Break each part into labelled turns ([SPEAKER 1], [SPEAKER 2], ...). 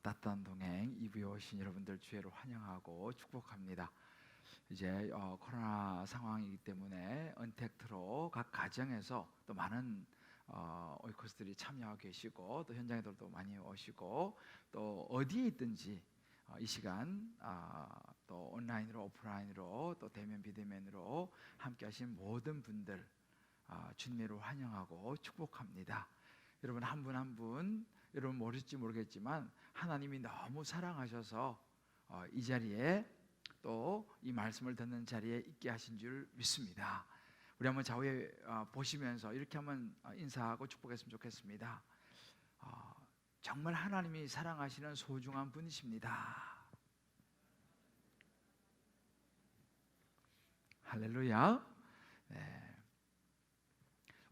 [SPEAKER 1] 따뜻한 동행 2부에 오신 여러분들 주의로 환영하고 축복합니다. 이제 코로나 상황이기 때문에 언택트로 각 가정에서 또 많은 오이코스들이 참여하고 계시고 또 현장에도 많이 오시고 또 어디에 있든지 이 시간 또 온라인으로 오프라인으로 또 대면 비대면으로 함께 하신 모든 분들 주님으로 환영하고 축복합니다. 여러분 한 분 한 분 여러분 모를지 모르겠지만 하나님이 너무 사랑하셔서 이 자리에 또 이 말씀을 듣는 자리에 있게 하신 줄 믿습니다. 우리 한번 좌우에 보시면서 이렇게 한번 인사하고 축복했으면 좋겠습니다. 정말 하나님이 사랑하시는 소중한 분이십니다. 할렐루야. 네.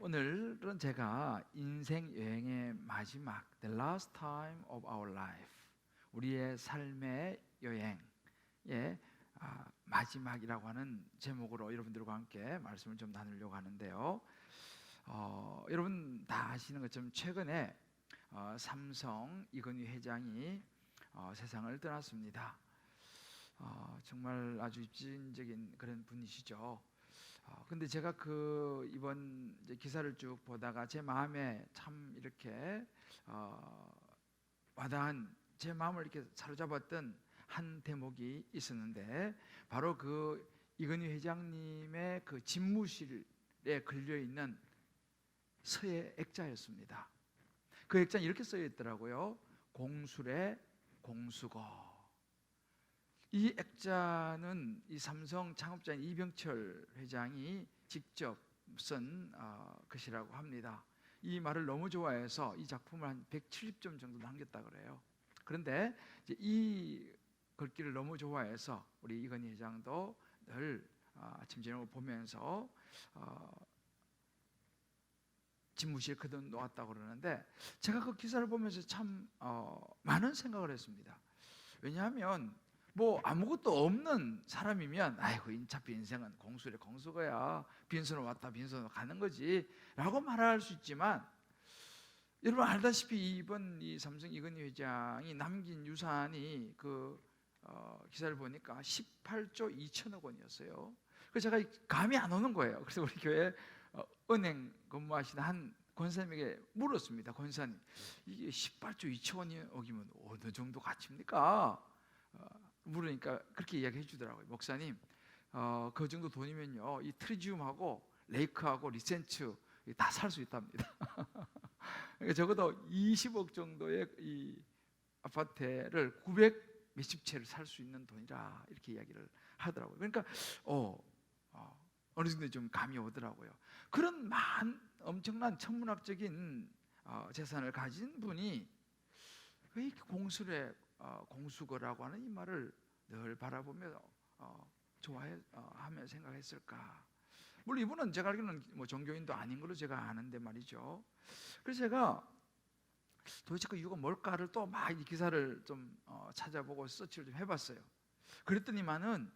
[SPEAKER 1] 오늘은 제가 인생 여행의 마지막 The last time of our life, 우리의 삶의 여행의 마지막이라고 하는 제목으로 여러분들과 함께 말씀을 좀 나누려고 하는데요. 여러분 다 아시는 것처럼 최근에 삼성 이건희 회장이 세상을 떠났습니다. 정말 아주 입진적인 그런 분이시죠. 근데 제가 이번 기사를 쭉 보다가 제 마음에 참 이렇게 와닿은, 제 마음을 이렇게 사로잡았던 한 대목이 있었는데 바로 이건희 회장님의 집무실에 걸려 있는 서예 액자였습니다. 그 액자는 이렇게 쓰여 있더라고요. 공술의 공수거. 이 액자는 이 삼성 창업자인 이병철 회장이 직접 쓴 것이라고 합니다. 이 말을 너무 좋아해서 이 작품을 한 170점 정도 남겼다 그래요. 그런데 이제 이 글귀를 너무 좋아해서 우리 이건희 회장도 늘 아침 저녁을 보면서 집무실에 거둔 놓았다고 그러는데 제가 그 기사를 보면서 참 많은 생각을 했습니다. 왜냐하면 뭐 아무것도 없는 사람이면 아이고 어차피 인생은 공수래 공수거야, 빈손으로 왔다 빈손으로 가는 거지 라고 말할 수 있지만, 여러분 알다시피 이번 이 삼성 이건희 회장이 남긴 유산이 기사를 보니까 18조 2천억 원이었어요. 그래서 제가 감이 안 오는 거예요. 그래서 우리 교회 은행 근무하시는 한 권사님에게 물었습니다. 권사님, 이게 18조 2천억이면 어느 정도 가치입니까? 물으니까 그렇게 이야기해 주더라고요. 목사님, 그 정도 돈이면요 이 트리지움하고 레이크하고 리센츠 다 살 수 있답니다. 그러니까 적어도 20억 정도의 이 아파트를 900 몇십 채를 살 수 있는 돈이라 이렇게 이야기를 하더라고요. 그러니까 어느 정도 좀 감이 오더라고요. 그런 엄청난 천문학적인 재산을 가진 분이 왜 이렇게 공수거라고 하는 이 말을 늘 바라보며 좋아하며 생각했을까? 물론 이분은 제가 알기로는 뭐 종교인도 아닌 걸로 제가 아는데 말이죠. 그래서 제가 도대체 그 이유가 뭘까를 또 막 이 기사를 좀 찾아보고 서치를 좀 해봤어요. 그랬더니만은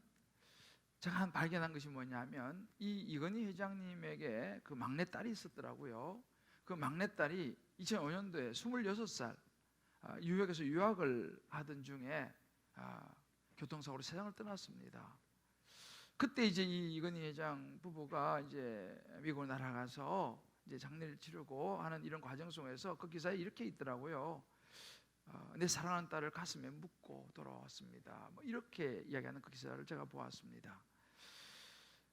[SPEAKER 1] 제가 발견한 것이 뭐냐면 이 이건희 회장님에게 그 막내딸이 있었더라고요. 그 막내딸이 2005년도에 26살 뉴욕에서 유학을 하던 중에 교통사고로 세상을 떠났습니다. 그때 이제 이 이건희 회장 부부가 이제 미국으로 날아가서 이제 장례를 치르고 하는 이런 과정 속에서 그 기사에 이렇게 있더라고요. 내 사랑하는 딸을 가슴에 묻고 돌아왔습니다. 뭐 이렇게 이야기하는 그 기사를 제가 보았습니다.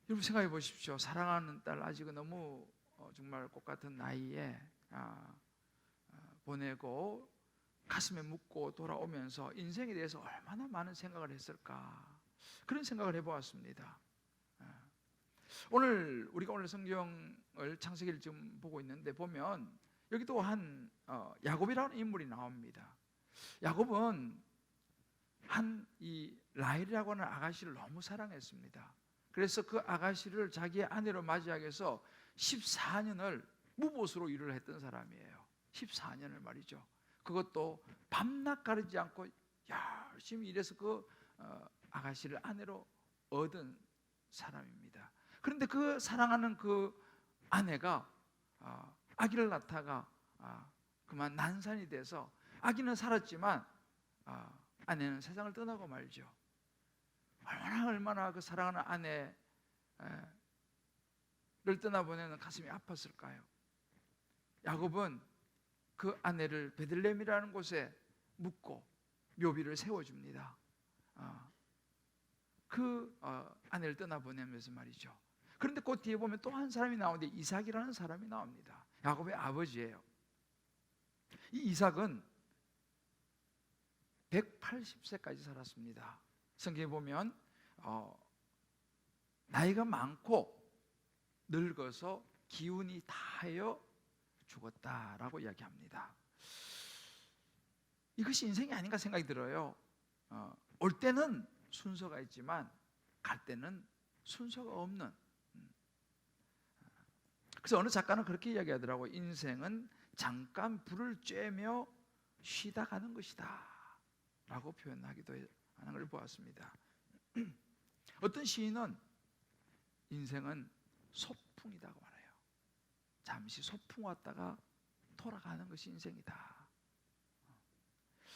[SPEAKER 1] 여러분 생각해 보십시오. 사랑하는 딸 아직은 너무 정말 꽃 같은 나이에 보내고 가슴에 묻고 돌아오면서 인생에 대해서 얼마나 많은 생각을 했을까, 그런 생각을 해보았습니다. 우리가 오늘 성경을 창세기를 지금 보고 있는데 보면 여기도 한 야곱이라는 인물이 나옵니다. 야곱은 이 라헬이라고 하는 아가씨를 너무 사랑했습니다. 그래서 그 아가씨를 자기의 아내로 맞이하기 위해서 14년을 무보수로 일을 했던 사람이에요. 14년을 말이죠. 그것도 밤낮 가리지 않고 열심히 일해서 그 아가씨를 아내로 얻은 사람입니다. 그런데 그 사랑하는 그 아내가 아기를 낳다가 그만 난산이 돼서 아기는 살았지만 아내는 세상을 떠나고 말죠. 얼마나 그 사랑하는 아내를 떠나보내는 가슴이 아팠을까요? 야곱은 그 아내를 베들레헴이라는 곳에 묻고 묘비를 세워줍니다. 그 아내를 떠나보내면서 말이죠. 그런데 그 뒤에 보면 또 한 사람이 나오는데 이삭이라는 사람이 나옵니다. 야곱의 아버지예요. 이 이삭은 180세까지 살았습니다. 성경에 보면 나이가 많고 늙어서 기운이 다하여 죽었다라고 이야기합니다. 이것이 인생이 아닌가 생각이 들어요. 올 때는 순서가 있지만 갈 때는 순서가 없는. 그래서 어느 작가는 그렇게 이야기하더라고요. 인생은 잠깐 불을 쬐며 쉬다 가는 것이다 라고 표현하기도 하는 걸 보았습니다. 어떤 시인은 인생은 소풍이라고 말해요. 잠시 소풍 왔다가 돌아가는 것이 인생이다.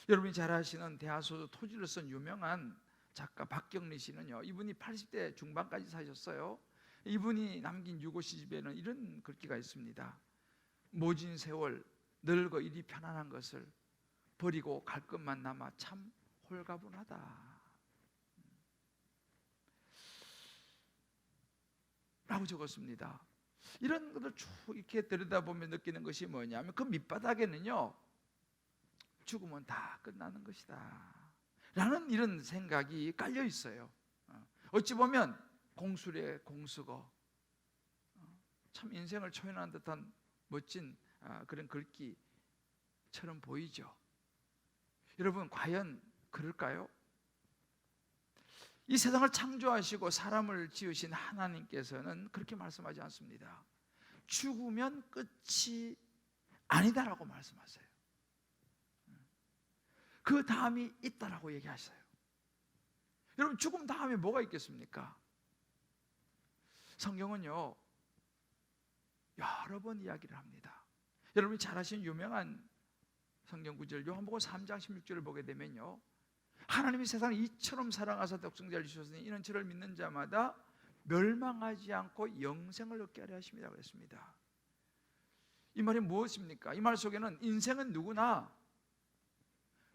[SPEAKER 1] 여러분이 잘 아시는 대하소서 토지를 쓴 유명한 작가 박경리 씨는요, 이분이 80대 중반까지 사셨어요. 이분이 남긴 유고 시집에는 이런 글귀가 있습니다. 모진 세월 늙어 이리 편안한 것을 버리고 갈 것만 남아 참 홀가분하다 라고 적었습니다. 이런 것을 쭉 이렇게 들여다보면 느끼는 것이 뭐냐면 그 밑바닥에는요, 죽으면 다 끝나는 것이다 라는 이런 생각이 깔려 있어요. 어찌 보면 공수래 공수거, 참 인생을 초연한 듯한 멋진 그런 글귀처럼 보이죠. 여러분, 과연 그럴까요? 이 세상을 창조하시고 사람을 지으신 하나님께서는 그렇게 말씀하지 않습니다. 죽으면 끝이 아니다라고 말씀하세요. 그 다음이 있다라고 얘기하셔요. 여러분, 죽음 다음에 뭐가 있겠습니까? 성경은요, 여러 번 이야기를 합니다. 여러분이 잘 아시는 유명한 성경 구절 요한복음 3장 16절을 보게 되면요, 하나님이 세상을 이처럼 사랑하사 독생자를 주셨으니 이는 저를 믿는 자마다 멸망하지 않고 영생을 얻게 하려 하심이라 그랬습니다. 이 말이 무엇입니까? 이 말 속에는 인생은 누구나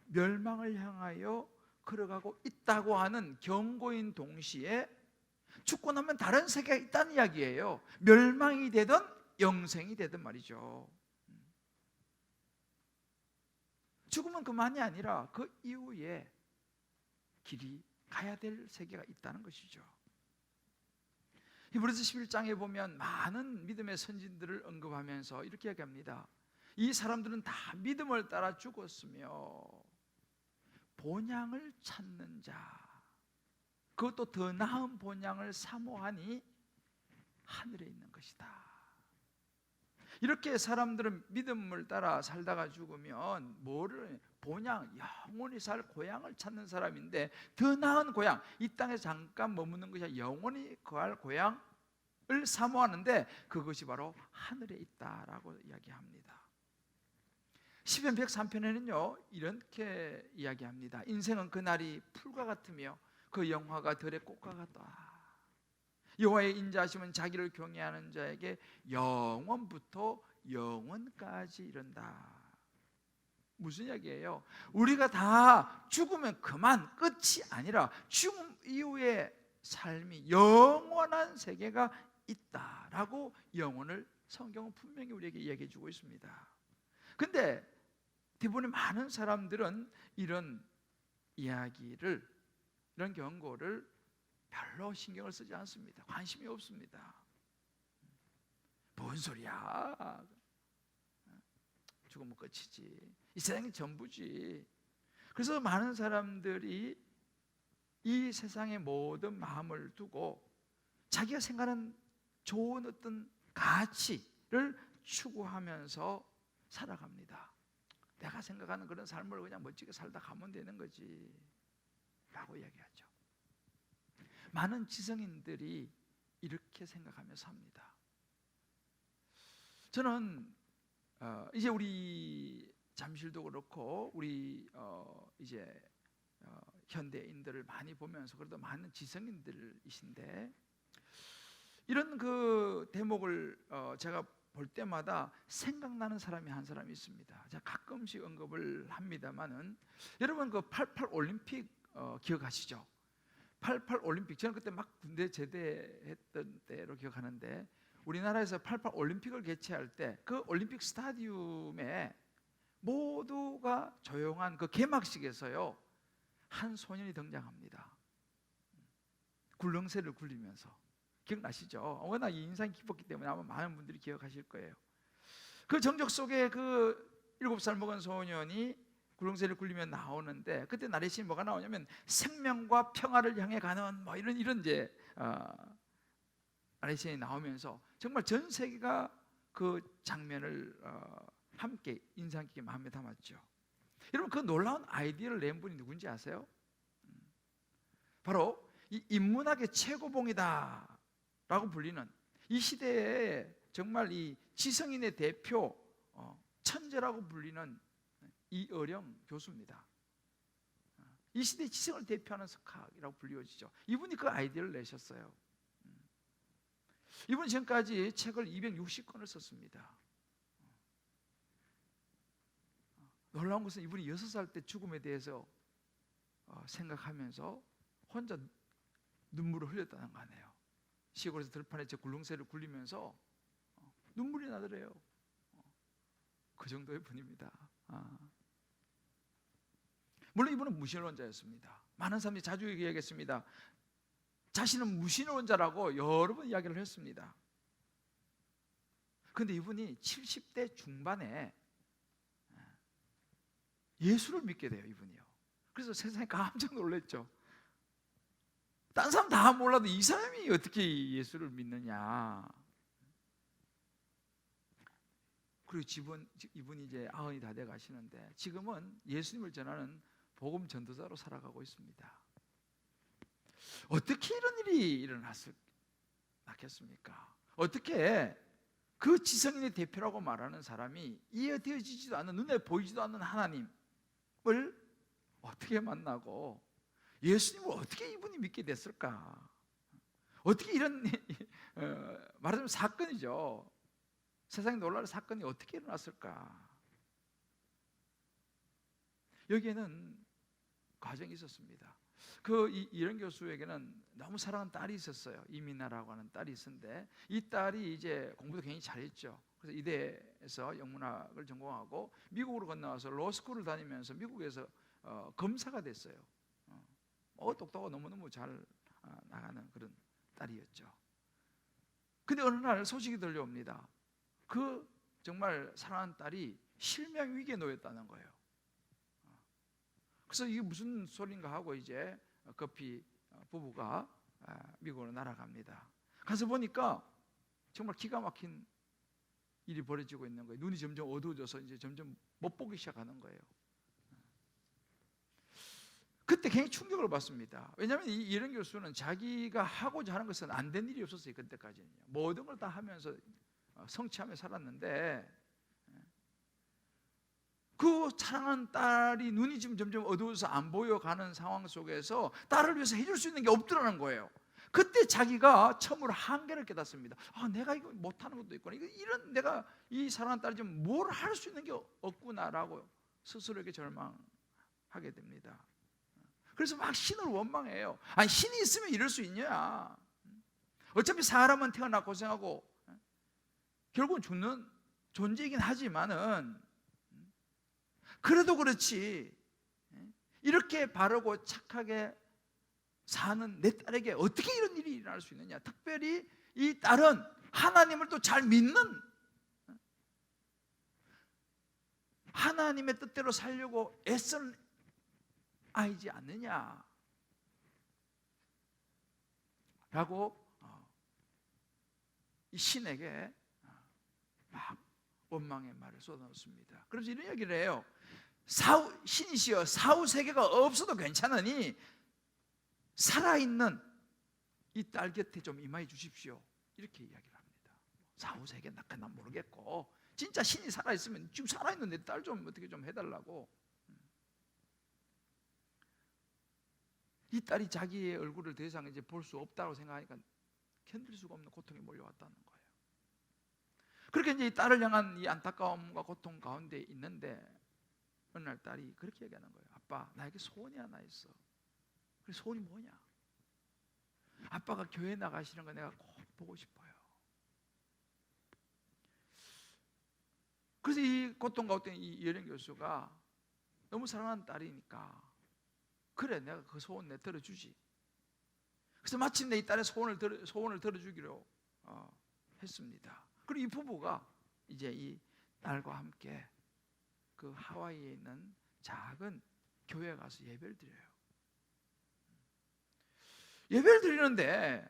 [SPEAKER 1] 멸망을 향하여 걸어가고 있다고 하는 경고인 동시에 죽고 나면 다른 세계가 있다는 이야기예요. 멸망이 되든 영생이 되든 말이죠. 죽으면 그만이 아니라 그 이후에 길이 가야 될 세계가 있다는 것이죠. 히브리서 11장에 보면 많은 믿음의 선진들을 언급하면서 이렇게 이야기합니다. 이 사람들은 다 믿음을 따라 죽었으며 본향을 찾는 자, 그것도 더 나은 본향을 사모하니 하늘에 있는 것이다. 이렇게 사람들은 믿음을 따라 살다가 죽으면 뭐를 본향, 영원히 살 고향을 찾는 사람인데, 더 나은 고향, 이 땅에 잠깐 머무는 것이 아니라 영원히 거할 고향을 사모하는데 그것이 바로 하늘에 있다라고 이야기합니다. 시편 103편에는요 이렇게 이야기합니다. 인생은 그날이 풀과 같으며 그 영화가 들의 꽃과 같다. 여호와의 인자하심은 자기를 경외하는 자에게 영원부터 영원까지 이른다. 무슨 이야기예요? 우리가 다 죽으면 그만 끝이 아니라 죽음 이후의 삶이 영원한 세계가 있다라고 영혼을 성경은 분명히 우리에게 이야기해 주고 있습니다. 근데 대부분의 많은 사람들은 이런 이야기를, 이런 경고를 별로 신경을 쓰지 않습니다. 관심이 없습니다. 뭔 소리야? 죽으면 끝이지. 이 세상이 전부지. 그래서 많은 사람들이 이 세상의 모든 마음을 두고 자기가 생각하는 좋은 어떤 가치를 추구하면서 살아갑니다. 내가 생각하는 그런 삶을 그냥 멋지게 살다 가면 되는 거지 라고 이야기하죠. 많은 지성인들이 이렇게 생각하며 삽니다. 저는 이제 우리 잠실도 그렇고 우리 이제 현대인들을 많이 보면서 그래도 많은 지성인들이신데 이런 그 대목을 제가 볼 때마다 생각나는 사람이 한 사람이 있습니다. 제가 가끔씩 언급을 합니다만은 여러분 그 88 올림픽 기억하시죠? 88 올림픽 저는 그때 막 군대 제대했던 때로 기억하는데 우리나라에서 88 올림픽을 개최할 때 그 올림픽 스타디움에 모두가 조용한 그 개막식에서요 한 소년이 등장합니다. 굴렁쇠를 굴리면서. 기억나시죠? 워낙 인상이 깊었기 때문에 아마 많은 분들이 기억하실 거예요. 그 정적 속에 그 7살 먹은 소년이 굴렁쇠를 굴리며 나오는데 그때 나레신이 뭐가 나오냐면 생명과 평화를 향해 가는 뭐 이런 이제 나레신이 나오면서 정말 전 세계가 그 장면을 함께 인상 깊게 마음에 담았죠. 여러분 그 놀라운 아이디어를 낸 분이 누군지 아세요? 바로 이 인문학의 최고봉이다 라고 불리는 이 시대에 정말 이 지성인의 대표 천재라고 불리는 이어령 교수입니다. 이 시대의 지성을 대표하는 석학이라고 불리워지죠. 이분이 그 아이디어를 내셨어요. 이분은 지금까지 책을 260권을 썼습니다. 놀라운 것은 이분이 6살 때 죽음에 대해서 생각하면서 혼자 눈물을 흘렸다는 거 아니에요. 시골에서 들판에 제 굴렁쇠를 굴리면서 눈물이 나더래요. 그 정도의 분입니다. 물론 이분은 무신론자였습니다. 많은 사람들이 자주 얘기하겠습니다. 자신은 무신론자라고 여러 번 이야기를 했습니다. 그런데 이분이 70대 중반에 예수를 믿게 돼요. 이분이요. 그래서 세상이 깜짝 놀랐죠. 딴 사람 다 몰라도 이 사람이 어떻게 예수를 믿느냐. 그리고 이분이 이제 90이 다 돼 가시는데 지금은 예수님을 전하는 복음 전도자로 살아가고 있습니다. 어떻게 이런 일이 일어났겠습니까? 어떻게 그 지성인의 대표라고 말하는 사람이 이해되어지지도 않는, 눈에 보이지도 않는 하나님을 어떻게 만나고 예수님을 어떻게 이분이 믿게 됐을까? 어떻게 이런 말하자면 사건이죠. 세상에 놀라운 사건이 어떻게 일어났을까? 여기에는 과정이 있었습니다. 이런 교수에게는 너무 사랑하는 딸이 있었어요. 이민아라고 하는 딸이 있었는데 이 딸이 이제 공부도 굉장히 잘했죠. 그래서 이대에서 영문학을 전공하고 미국으로 건너와서 로스쿨을 다니면서 미국에서 검사가 됐어요. 똑똑하고 너무너무 잘 나가는 그런 딸이었죠. 근데 어느 날 소식이 들려옵니다. 그 정말 사랑하는 딸이 실명 위기에 놓였다는 거예요. 그래서 이게 무슨 소린가 하고 이제 급히 부부가 미국으로 날아갑니다. 가서 보니까 정말 기가 막힌 일이 벌어지고 있는 거예요. 눈이 점점 어두워져서 이제 점점 못 보기 시작하는 거예요. 그때 굉장히 충격을 받습니다. 왜냐하면 이런 교수는 자기가 하고자 하는 것은 안 된 일이 없었어요. 그때까지는요. 모든 걸 다 하면서 성취하며 살았는데 그 사랑하는 딸이 눈이 지금 점점 어두워서 안 보여가는 상황 속에서 딸을 위해서 해줄 수 있는 게 없더라는 거예요. 그때 자기가 처음으로 한계를 깨닫습니다. 내가 이거 못하는 것도 있구나. 이런 내가 이 사랑하는 딸이 좀 뭘 할 수 있는 게 없구나라고 스스로에게 절망하게 됩니다. 그래서 막 신을 원망해요. 신이 있으면 이럴 수 있냐? 어차피 사람은 태어나 고생하고 결국은 죽는 존재이긴 하지만은 그래도 그렇지 이렇게 바르고 착하게 사는 내 딸에게 어떻게 이런 일이 일어날 수 있느냐. 특별히 이 딸은 하나님을 또 잘 믿는 하나님의 뜻대로 살려고 애쓰는 아이지 않느냐 라고 이 신에게 막 원망의 말을 쏟아놓습니다. 그래서 이런 얘기를 해요. 신이시여 사후 세계가 없어도 괜찮으니 살아있는 이 딸 곁에 좀 임하여 주십시오. 이렇게 이야기를 합니다. 사후 세계 난 모르겠고 진짜 신이 살아있으면 지금 살아있는 내 딸 좀 어떻게 좀 해달라고. 이 딸이 자기의 얼굴을 더 이상 이제 볼 수 없다고 생각하니까 견딜 수가 없는 고통이 몰려왔다는 거예요. 그렇게 이제 이 딸을 향한 이 안타까움과 고통 가운데 있는데 어느 날 딸이 그렇게 얘기하는 거예요. 아빠, 나에게 소원이 하나 있어. 그 소원이 뭐냐? 아빠가 교회 나가시는 거 내가 꼭 보고 싶어요. 그래서 이 고통 가운데 이 여령 교수가 너무 사랑하는 딸이니까 그래, 내가 그 소원 내 들어주지. 그래서 마침내 이 딸의 소원을 들어주기로 했습니다. 그리고 이 부부가 이제 이 딸과 함께 그 하와이에 있는 작은 교회에 가서 예배를 드려요. 예배를 드리는데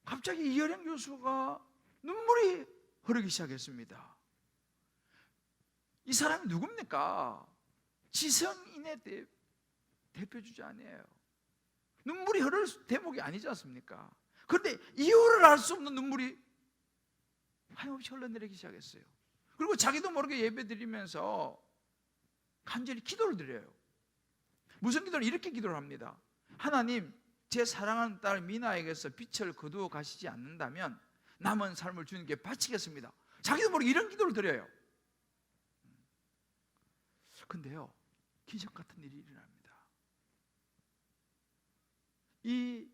[SPEAKER 1] 갑자기 이여령 교수가 눈물이 흐르기 시작했습니다. 이 사람이 누굽니까? 지성인의 대표주자 아니에요. 눈물이 흐를 대목이 아니지 않습니까? 그런데 이유를 알 수 없는 눈물이 하염없이 흘러내리기 시작했어요. 그리고 자기도 모르게 예배 드리면서 간절히 기도를 드려요. 무슨 기도를? 이렇게 기도를 합니다. 하나님, 제 사랑하는 딸 미나에게서 빛을 거두어 가시지 않는다면 남은 삶을 주님께 바치겠습니다. 자기도 모르게 이런 기도를 드려요. 근데요, 기적 같은 일이 일어납니다. 이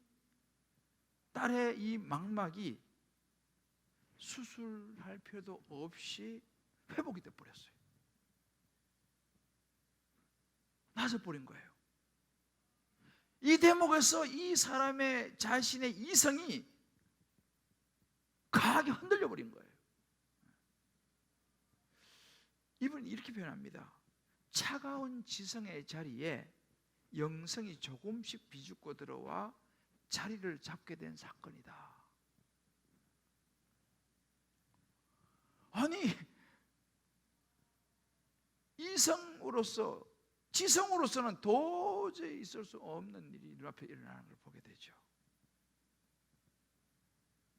[SPEAKER 1] 딸의 이 망막이 수술할 필요도 없이 회복이 돼 버렸어요. 나서버린 거예요. 이 대목에서 이 사람의 자신의 이성이 강하게 흔들려 버린 거예요. 이분은 이렇게 표현합니다. 차가운 지성의 자리에 영성이 조금씩 비죽고 들어와 자리를 잡게 된 사건이다. 아니, 이성으로서, 지성으로서는 도저히 있을 수 없는 일이 눈앞에 일어나는 걸 보게 되죠.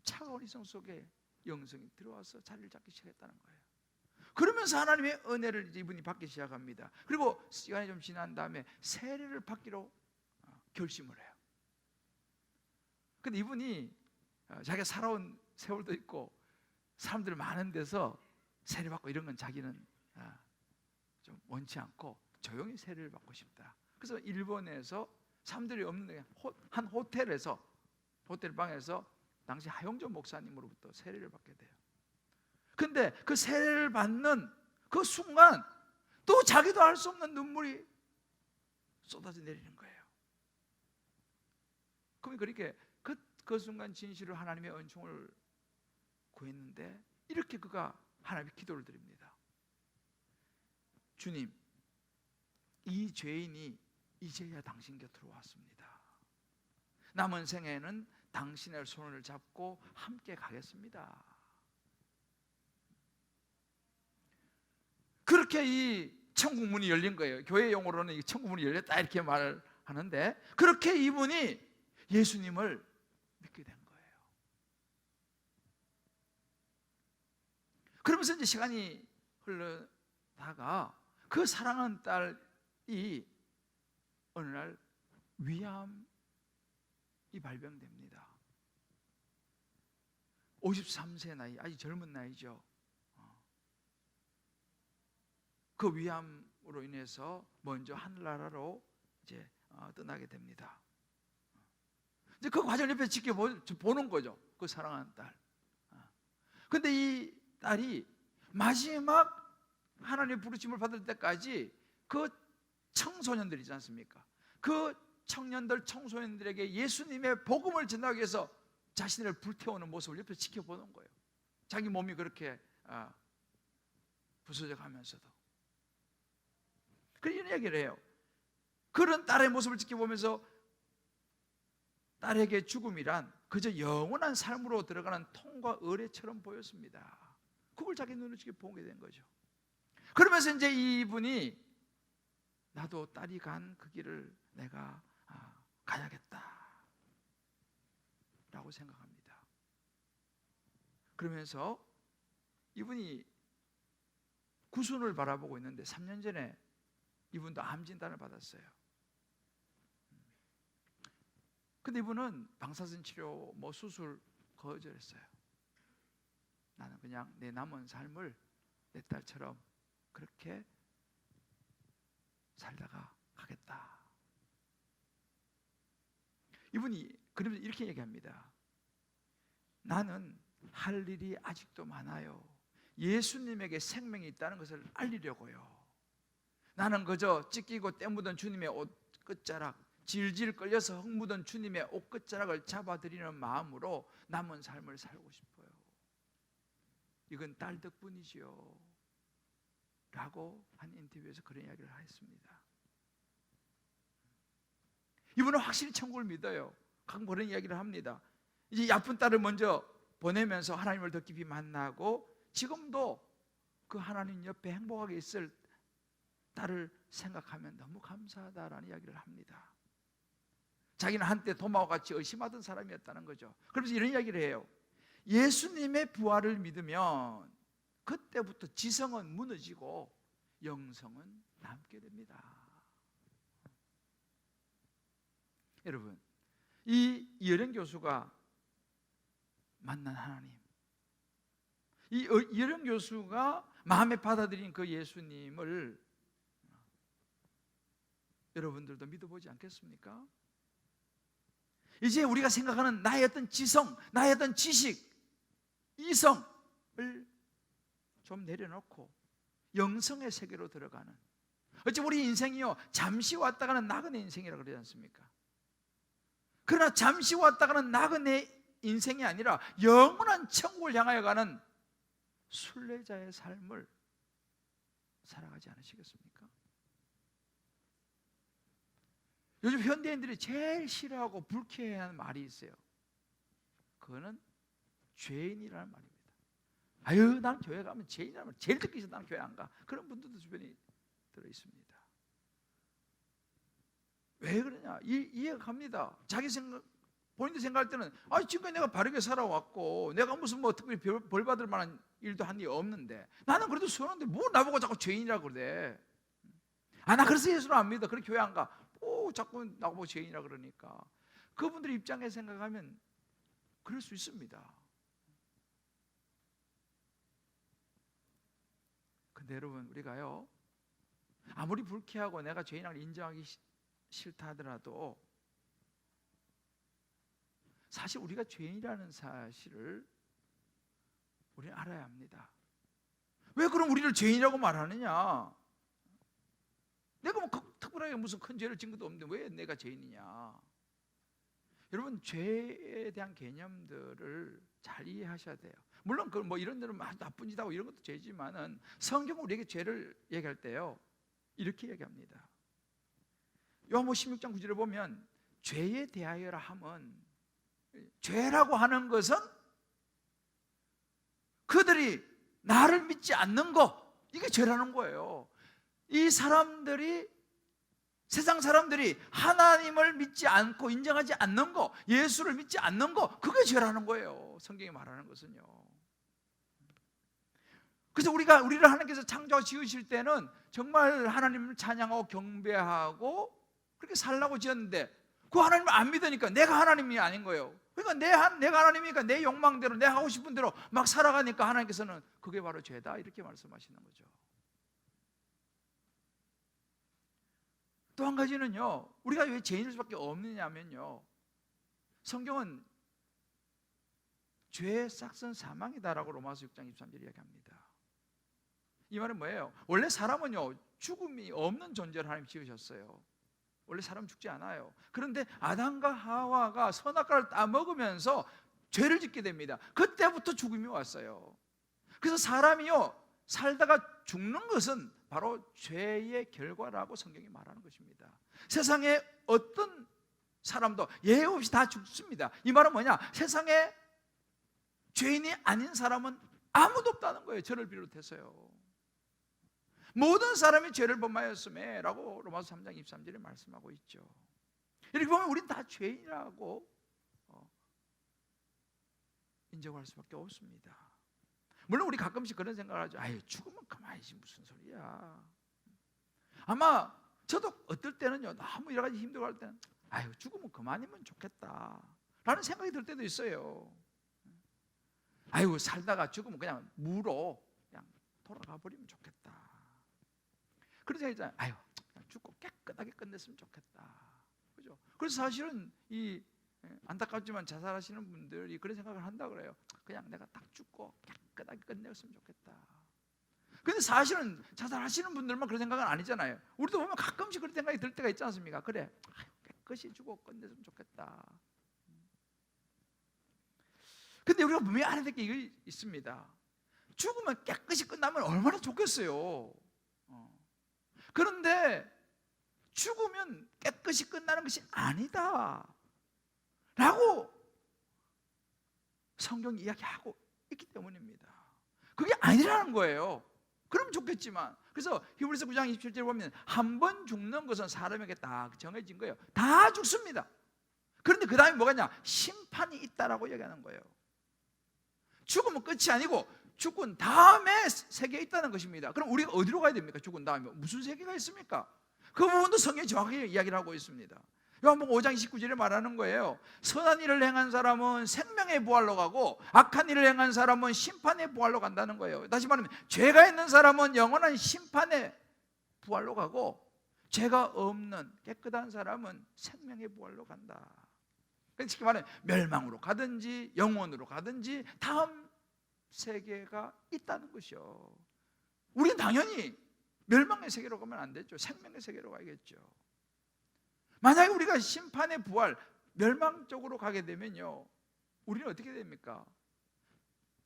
[SPEAKER 1] 차가운 이성 속에 영성이 들어와서 자리를 잡기 시작했다는 거예요. 그러면서 하나님의 은혜를 이제 이분이 받기 시작합니다. 그리고 시간이 좀 지난 다음에 세례를 받기로 결심을 해요. 근데 이분이 자기가 살아온 세월도 있고 사람들 많은 데서 세례받고 이런 건 자기는 좀 원치 않고 조용히 세례를 받고 싶다. 그래서 일본에서 사람들이 없는 한 호텔에서, 호텔 방에서 당시 하용조 목사님으로부터 세례를 받게 돼요. 근데 그 세례를 받는 그 순간 또 자기도 알 수 없는 눈물이 쏟아져 내리는 거예요. 그럼 그렇게 그 순간 진실로 하나님의 은총을 구했는데 이렇게 그가 하나님께 기도를 드립니다. 주님, 이 죄인이 이제야 당신 곁으로 왔습니다. 남은 생에는 당신의 손을 잡고 함께 가겠습니다. 그렇게 이 천국 문이 열린 거예요. 교회 용어로는 이 천국 문이 열렸다 이렇게 말을 하는데 그렇게 이분이 예수님을 믿게 된 거예요. 그러면서 이제 시간이 흘러다가 그 사랑하는 딸이 어느 날 위암이 발병됩니다. 53세 나이, 아주 젊은 나이죠. 그 위암으로 인해서 먼저 하늘나라로 이제 떠나게 됩니다. 이제 그 과정을 옆에 지켜보는 거죠. 그 사랑하는 딸. 근데 이 딸이 마지막 하나님의 부르심을 받을 때까지 그 청소년들 있지 않습니까? 그 청년들, 청소년들에게 예수님의 복음을 전하기 위해서 자신을 불태우는 모습을 옆에 지켜보는 거예요. 자기 몸이 그렇게 부서져 가면서도. 그런 이야기를 해요. 그런 딸의 모습을 지켜보면서 딸에게 죽음이란 그저 영원한 삶으로 들어가는 통과 의례처럼 보였습니다. 그걸 자기 눈으로 지켜보게 된 거죠. 그러면서 이제 이분이 나도 딸이 간 그 길을 내가 가야겠다 라고 생각합니다. 그러면서 이분이 구순을 바라보고 있는데 3년 전에 이분도 암 진단을 받았어요. 근데 이분은 방사선 치료, 수술 거절했어요. 나는 그냥 내 남은 삶을 내 딸처럼 그렇게 살다가 가겠다. 이분이 그러면서 이렇게 얘기합니다. 나는 할 일이 아직도 많아요. 예수님에게 생명이 있다는 것을 알리려고요. 나는 그저 찢기고 때 묻은 주님의 옷 끝자락, 질질 끌려서 흙 묻은 주님의 옷 끝자락을 잡아드리는 마음으로 남은 삶을 살고 싶어요. 이건 딸 덕분이지요 라고 한 인터뷰에서 그런 이야기를 했습니다. 이분은 확실히 천국을 믿어요. 가끔 그런 이야기를 합니다. 이제 예쁜 딸을 먼저 보내면서 하나님을 더 깊이 만나고 지금도 그 하나님 옆에 행복하게 있을 딸을 생각하면 너무 감사하다라는 이야기를 합니다. 자기는 한때 도마와 같이 의심하던 사람이었다는 거죠. 그러면서 이런 이야기를 해요. 예수님의 부활을 믿으면 그때부터 지성은 무너지고 영성은 남게 됩니다. 여러분, 이 이어령 교수가 만난 하나님, 이 이어령 교수가 마음에 받아들인 그 예수님을 여러분들도 믿어보지 않겠습니까? 이제 우리가 생각하는 나의 어떤 지성, 나의 어떤 지식, 이성을 좀 내려놓고 영성의 세계로 들어가는, 어찌 우리 인생이요 잠시 왔다 가는 나그네 인생이라고 그러지 않습니까? 그러나 잠시 왔다 가는 나그네 인생이 아니라 영원한 천국을 향하여 가는 순례자의 삶을 살아가지 않으시겠습니까? 요즘 현대인들이 제일 싫어하고 불쾌해하는 말이 있어요. 그거는 죄인이라는 말입니다. 아유, 난 교회 가면 죄인이라는 말 제일 듣기 싫어. 나는 교회 안 가. 그런 분들도 주변에 들어 있습니다. 왜 그러냐? 이해가 갑니다. 자기 생각, 본인도 생각할 때는 지금까지 내가 바르게 살아왔고 내가 무슨 특별히 벌 받을 만한 일도 한 일 없는데 나는 그래도 수원인데 뭐 나보고 자꾸 죄인이라고 그래. 나 그래서 예수를 안 믿어. 그래 교회 안 가. 자꾸 나보고 죄인이라 그러니까. 그분들 입장에 생각하면 그럴 수 있습니다. 근데 여러분, 우리가요 아무리 불쾌하고 내가 죄인을 인정하기 싫다 하더라도 사실 우리가 죄인이라는 사실을 우리는 알아야 합니다. 왜 그럼 우리를 죄인이라고 말하느냐? 내가 뭐 특별하게 무슨 큰 죄를 진 것도 없는데 왜 내가 죄인이냐? 여러분, 죄에 대한 개념들을 잘 이해하셔야 돼요. 물론 그 이런 데는 나쁜 짓하고 이런 것도 죄지만은 성경은 우리에게 죄를 얘기할 때요 이렇게 얘기합니다. 요한복음 16장 9절에 보면 죄에 대하여라 함은, 죄라고 하는 것은 그들이 나를 믿지 않는 거, 이게 죄라는 거예요. 이 사람들이, 세상 사람들이 하나님을 믿지 않고 인정하지 않는 거, 예수를 믿지 않는 거, 그게 죄라는 거예요. 성경이 말하는 것은요. 그래서 우리를 하나님께서 창조하고 지으실 때는 정말 하나님을 찬양하고 경배하고 그렇게 살라고 지었는데 그 하나님을 안 믿으니까 내가 하나님이 아닌 거예요. 그러니까 내가 하나님이니까 내 욕망대로, 내 하고 싶은 대로 막 살아가니까 하나님께서는 그게 바로 죄다, 이렇게 말씀하시는 거죠. 또 한 가지는요, 우리가 왜 죄인일 수밖에 없느냐면요, 성경은 죄의 싹은 사망이다라고 로마서 6장 23절에 이야기합니다. 이 말은 뭐예요? 원래 사람은요 죽음이 없는 존재를 하나님 지으셨어요. 원래 사람 죽지 않아요. 그런데 아담과 하와가 선악과를 따먹으면서 죄를 짓게 됩니다. 그때부터 죽음이 왔어요. 그래서 사람이요 살다가 죽는 것은 바로 죄의 결과라고 성경이 말하는 것입니다. 세상에 어떤 사람도 예외 없이 다 죽습니다. 이 말은 뭐냐? 세상에 죄인이 아닌 사람은 아무도 없다는 거예요. 저를 비롯해서요. 모든 사람이 죄를 범하였음에 라고 로마서 3장 23절에 말씀하고 있죠. 이렇게 보면 우리는 다 죄인이라고 인정할 수밖에 없습니다. 물론 우리 가끔씩 그런 생각을 하죠. 아유, 죽으면 그만이지 무슨 소리야. 아마 저도 어떨 때는요, 너무 여러 가지 힘들고 할 때는 아유, 죽으면 그만이면 좋겠다 라는 생각이 들 때도 있어요. 아유, 살다가 죽으면 그냥 무로 그냥 돌아가 버리면 좋겠다. 그런 생각이 있잖아요. 아유, 그냥 죽고 깨끗하게 끝냈으면 좋겠다. 그죠? 그래서 사실은 이 안타깝지만 자살하시는 분들이 그런 생각을 한다 그래요. 그냥 내가 딱 죽고 깨끗하게 끝냈으면 좋겠다. 근데 사실은 자살하시는 분들만 그런 생각은 아니잖아요. 우리도 보면 가끔씩 그런 생각이 들 때가 있지 않습니까? 그래, 깨끗이 죽고 끝냈으면 좋겠다. 근데 우리가 분명히 알아야 될 게 있습니다. 죽으면 깨끗이 끝나면 얼마나 좋겠어요. 그런데 죽으면 깨끗이 끝나는 것이 아니다 라고 성경이 이야기하고 있기 때문입니다. 그게 아니라는 거예요. 그럼 좋겠지만, 그래서 히브리서 9장 27절에 보면 한 번 죽는 것은 사람에게 딱 정해진 거예요. 다 죽습니다. 그런데 그 다음에 뭐가 있냐? 심판이 있다라고 얘기하는 거예요. 죽으면 끝이 아니고 죽은 다음에 세계에 있다는 것입니다. 그럼 우리가 어디로 가야 됩니까? 죽은 다음에 무슨 세계가 있습니까? 그 부분도 성경이 정확하게 이야기를 하고 있습니다. 요한복음 5장 29절에 말하는 거예요. 선한 일을 행한 사람은 생명의 부활로 가고 악한 일을 행한 사람은 심판의 부활로 간다는 거예요. 다시 말하면 죄가 있는 사람은 영원한 심판의 부활로 가고 죄가 없는 깨끗한 사람은 생명의 부활로 간다. 쉽게 말하면 멸망으로 가든지 영원으로 가든지 다음 세계가 있다는 것이요. 우리는 당연히 멸망의 세계로 가면 안 되죠. 생명의 세계로 가야겠죠. 만약에 우리가 심판의 부활, 멸망 쪽으로 가게 되면요, 우리는 어떻게 됩니까?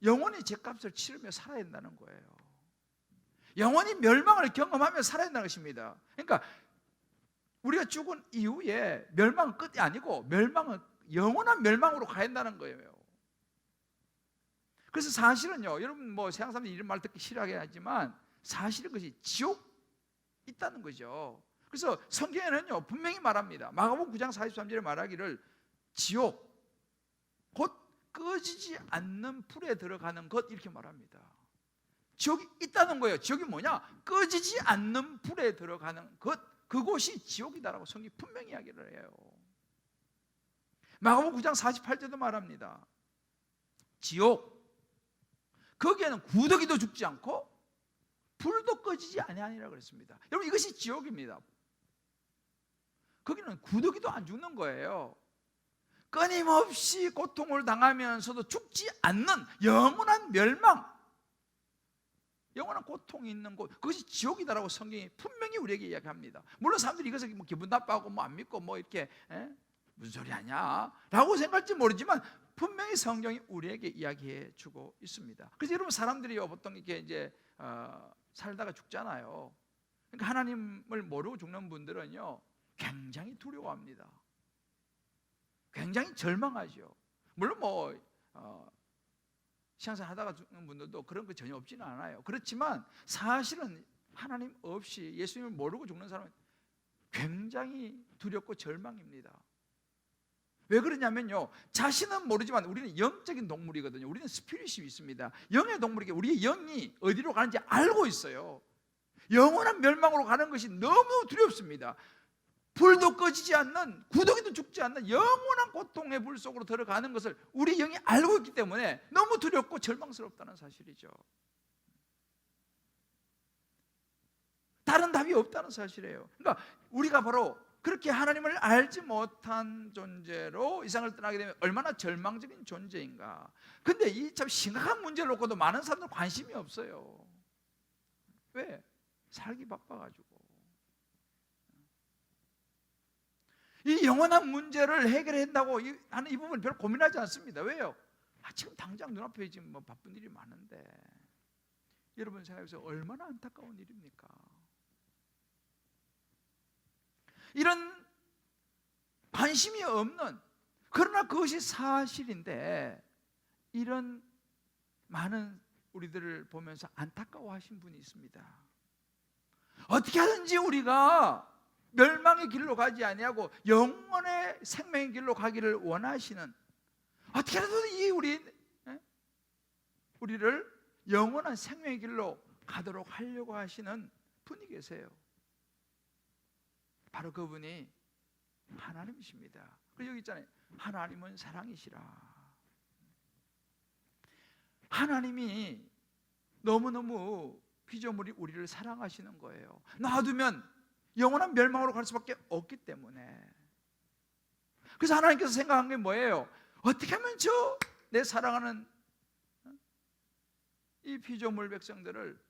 [SPEAKER 1] 영원히 죄값을 치르며 살아야 된다는 거예요. 영원히 멸망을 경험하며 살아야 된다는 것입니다. 그러니까 우리가 죽은 이후에 멸망은 끝이 아니고 멸망은 영원한 멸망으로 가야 된다는 거예요. 그래서 사실은요, 여러분 뭐 세상 사람들이 이런 말 듣기 싫어하긴 하지만 사실은 그것이 지옥 있다는 거죠. 그래서 성경에는요 분명히 말합니다. 마가복음 9장 43절에 말하기를 지옥 곧 꺼지지 않는 불에 들어가는 것 이렇게 말합니다. 지옥이 있다는 거예요. 지옥이 뭐냐? 꺼지지 않는 불에 들어가는 것, 그곳이 지옥이다라고 성경이 분명히 이야기를 해요. 마가복음 9장 48절도 말합니다. 지옥 거기에는 구더기도 죽지 않고 불도 꺼지지 아니하니라 그랬습니다. 여러분 이것이 지옥입니다. 거기는 구더기도 안 죽는 거예요. 끊임없이 고통을 당하면서도 죽지 않는 영원한 멸망, 영원한 고통이 있는 곳, 그것이 지옥이다라고 성경이 분명히 우리에게 이야기합니다. 물론 사람들이 이것을 뭐 기분 나빠하고 뭐 안 믿고 뭐 이렇게 무슨 소리 하냐 라고 생각할지 모르지만 분명히 성경이 우리에게 이야기해 주고 있습니다. 그래서 여러분 사람들이요 보통 이렇게 이제 살다가 죽잖아요. 그러니까 하나님을 모르고 죽는 분들은요 굉장히 두려워합니다. 굉장히 절망하죠. 물론 뭐 신앙생활 하다가 죽는 분들도 그런 거 전혀 없지는 않아요. 그렇지만 사실은 하나님 없이 예수님을 모르고 죽는 사람은 굉장히 두렵고 절망입니다. 왜 그러냐면요, 자신은 모르지만 우리는 영적인 동물이거든요. 우리는 스피릿이 있습니다. 영의 동물이기 우리의 영이 어디로 가는지 알고 있어요. 영원한 멸망으로 가는 것이 너무 두렵습니다. 불도 꺼지지 않는, 구더기도 죽지 않는 영원한 고통의 불 속으로 들어가는 것을 우리 영이 알고 있기 때문에 너무 두렵고 절망스럽다는 사실이죠. 다른 답이 없다는 사실이에요. 그러니까 우리가 바로 그렇게 하나님을 알지 못한 존재로 이 세상을 떠나게 되면 얼마나 절망적인 존재인가. 근데 이 참 심각한 문제를 놓고도 많은 사람들은 관심이 없어요. 왜? 살기 바빠가지고. 이 영원한 문제를 해결한다고 하는 이 부분은 별로 고민하지 않습니다. 왜요? 지금 당장 눈앞에 지금 뭐 바쁜 일이 많은데. 여러분 생각해보세요. 얼마나 안타까운 일입니까? 이런 관심이 없는, 그러나 그것이 사실인데 이런 많은 우리들을 보면서 안타까워하신 분이 있습니다. 어떻게 하든지 우리가 멸망의 길로 가지 아니하고 영원의 생명의 길로 가기를 원하시는, 어떻게 해서든 우리를 영원한 생명의 길로 가도록 하려고 하시는 분이 계세요. 바로 그분이 하나님이십니다. 그리고 여기 있잖아요. 하나님은 사랑이시라. 하나님이 너무너무 피조물이 우리를 사랑하시는 거예요. 놔두면 영원한 멸망으로 갈 수밖에 없기 때문에. 그래서 하나님께서 생각한 게 뭐예요? 어떻게 하면 내 사랑하는 이 피조물 백성들을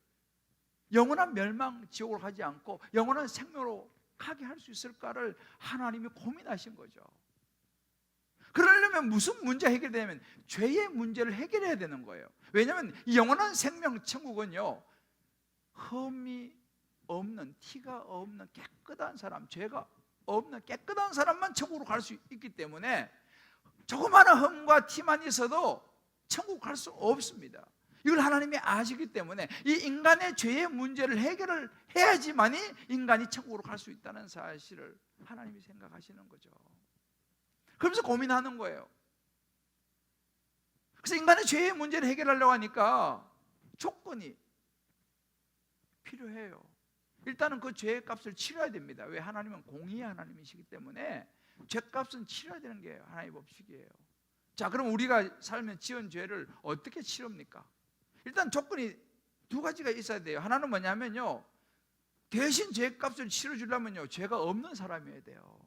[SPEAKER 1] 영원한 멸망 지옥으로 가지 않고 영원한 생명으로 가게 할 수 있을까를 하나님이 고민하신 거죠. 그러려면 무슨 문제 해결되냐면 죄의 문제를 해결해야 되는 거예요. 왜냐하면 이 영원한 생명 천국은요, 흠이 없는, 티가 없는 깨끗한 사람, 죄가 없는 깨끗한 사람만 천국으로 갈 수 있기 때문에 조그마한 흠과 티만 있어도 천국 갈 수 없습니다. 이걸 하나님이 아시기 때문에 이 인간의 죄의 문제를 해결을 해야지만이 인간이 천국으로 갈 수 있다는 사실을 하나님이 생각하시는 거죠. 그러면서 고민하는 거예요. 그래서 인간의 죄의 문제를 해결하려고 하니까 조건이 필요해요. 일단은 그 죄의 값을 치러야 됩니다. 왜? 하나님은 공의의 하나님이시기 때문에 죄값은 치러야 되는 게 하나님의 법칙이에요. 자, 그럼 우리가 살면 지은 죄를 어떻게 치릅니까? 일단 조건이 두 가지가 있어야 돼요. 하나는 뭐냐면요, 대신 죄값을 치러주려면요, 죄가 없는 사람이어야 돼요.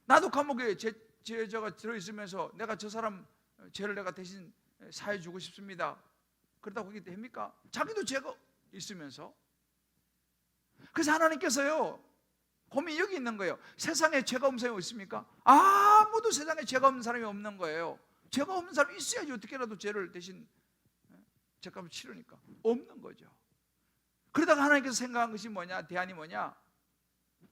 [SPEAKER 1] 나도 감옥에 죄가 들어있으면서 내가 저 사람 죄를 내가 대신 사해주고 싶습니다. 그러다고 그게 됩니까? 자기도 죄가 있으면서. 그래서 하나님께서요, 고민이 여기 있는 거예요. 세상에 죄가 없는 사람이 있습니까? 아무도 세상에 죄가 없는 사람이 없는 거예요. 죄가 없는 사람이 있어야지 어떻게라도 죄를 대신 죄값을 치르니까. 없는 거죠. 그러다가 하나님께서 생각한 것이 뭐냐, 대안이 뭐냐,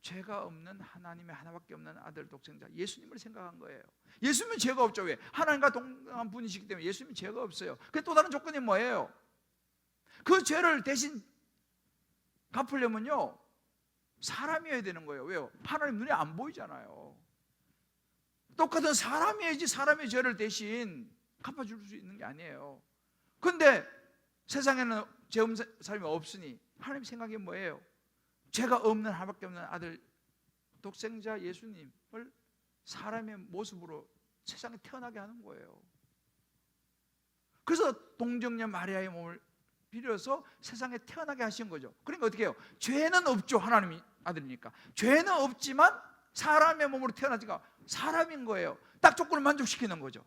[SPEAKER 1] 죄가 없는 하나님의 하나밖에 없는 아들 독생자 예수님을 생각한 거예요. 예수님은 죄가 없죠. 왜? 하나님과 동등한 분이시기 때문에 예수님은 죄가 없어요. 그 또 다른 조건이 뭐예요? 그 죄를 대신 갚으려면요, 사람이어야 되는 거예요. 왜요? 하나님 눈에 안 보이잖아요. 똑같은 사람이어야지 사람의 죄를 대신 갚아줄 수 있는 게 아니에요. 그런데 세상에는 죄 없는 사람이 없으니 하나님 생각이 뭐예요? 죄가 없는 하나밖에 없는 아들 독생자 예수님을 사람의 모습으로 세상에 태어나게 하는 거예요. 그래서 동정녀 마리아의 몸을 빌려서 세상에 태어나게 하신 거죠. 그러니까 어떻게 해요? 죄는 없죠. 하나님이 아들이니까. 죄는 없지만 사람의 몸으로 태어나지가 사람인 거예요. 딱 조건을 만족시키는 거죠.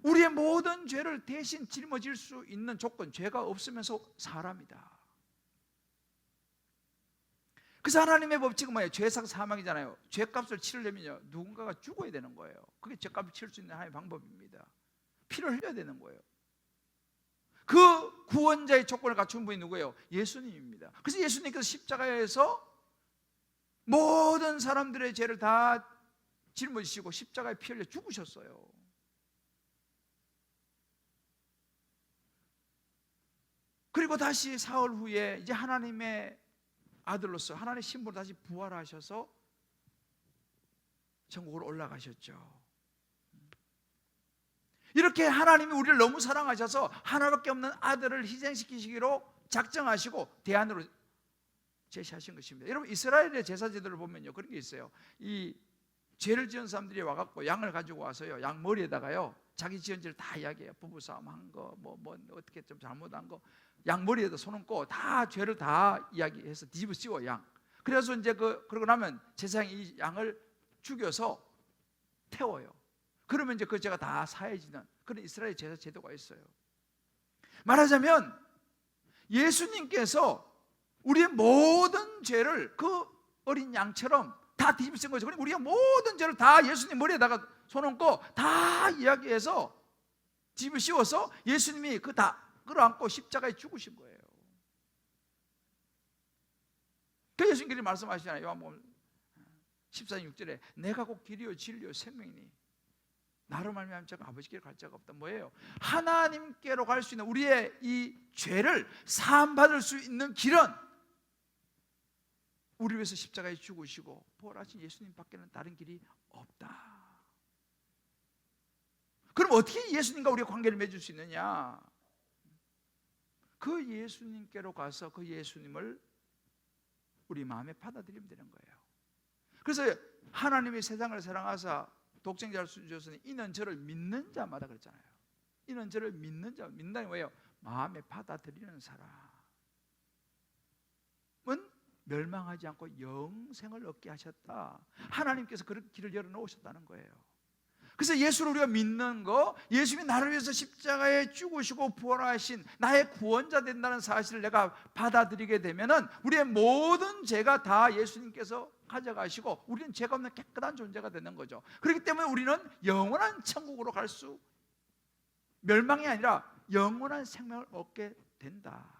[SPEAKER 1] 우리의 모든 죄를 대신 짊어질 수 있는 조건, 죄가 없으면서 사람이다. 그래서 하나님의 법칙은 뭐예요? 죄상 사망이잖아요. 죄값을 치르려면요, 누군가가 죽어야 되는 거예요. 그게 죄값을 치를 수 있는 하나님의 방법입니다. 피를 흘려야 되는 거예요. 그 구원자의 조건을 갖춘 분이 누구예요? 예수님입니다. 그래서 예수님께서 십자가에서 모든 사람들의 죄를 다 짊어지시고 십자가에 피 흘려 죽으셨어요. 그리고 다시 사흘 후에 이제 하나님의 아들로서 하나님의 신분으로 다시 부활하셔서 천국으로 올라가셨죠. 이렇게 하나님이 우리를 너무 사랑하셔서 하나밖에 없는 아들을 희생시키시기로 작정하시고 대안으로 제시하신 것입니다. 여러분, 이스라엘의 제사제도를 보면요, 그런 게 있어요. 이 죄를 지은 사람들이 와갖고 양을 가지고 와서요, 양 머리에다가요, 자기 지은 죄를 다 이야기해요. 부부싸움 한 거, 뭐 어떻게 좀 잘못한 거, 양 머리에다 손 얹고 다 죄를 다 이야기해서 뒤집어 씌워, 양. 그래서 이제 그러고 나면 제사장이 이 양을 죽여서 태워요. 그러면 이제 그 죄가 다 사해지는 그런 이스라엘 제사 제도가 있어요. 말하자면 예수님께서 우리의 모든 죄를 그 어린 양처럼 다 뒤집어 쓴 거죠. 그러니까 우리가 모든 죄를 다 예수님 머리에다가 손 얹고 다 이야기해서 뒤집어 씌워서 예수님이 그 다 끌어안고 십자가에 죽으신 거예요. 그 예수님께서 말씀하시잖아요. 요한복음 14장 6절에 내가 곧 길이요 진리요 생명이니 나로 말미암아 자가 아버지께로 갈 자가 없다. 뭐예요? 하나님께로 갈 수 있는 우리의 이 죄를 사함받을 수 있는 길은 우리 위해서 십자가에 죽으시고 부활하신 예수님 밖에는 다른 길이 없다. 그럼 어떻게 예수님과 우리가 관계를 맺을 수 있느냐? 그 예수님께로 가서 그 예수님을 우리 마음에 받아들이면 되는 거예요. 그래서 하나님이 세상을 사랑하사 독생자를 주셨으니 이는 저를 믿는 자마다 그랬잖아요. 이는 저를 믿는 자, 믿는다는 뭐예요? 마음에 받아들이는 사람은 멸망하지 않고 영생을 얻게 하셨다. 하나님께서 그런 길을 열어놓으셨다는 거예요. 그래서 예수를 우리가 믿는 거, 예수님이 나를 위해서 십자가에 죽으시고 부활하신 나의 구원자 된다는 사실을 내가 받아들이게 되면은 우리의 모든 죄가 다 예수님께서 가져가시고 우리는 죄가 없는 깨끗한 존재가 되는 거죠. 그렇기 때문에 우리는 영원한 천국으로 갈 수, 멸망이 아니라 영원한 생명을 얻게 된다.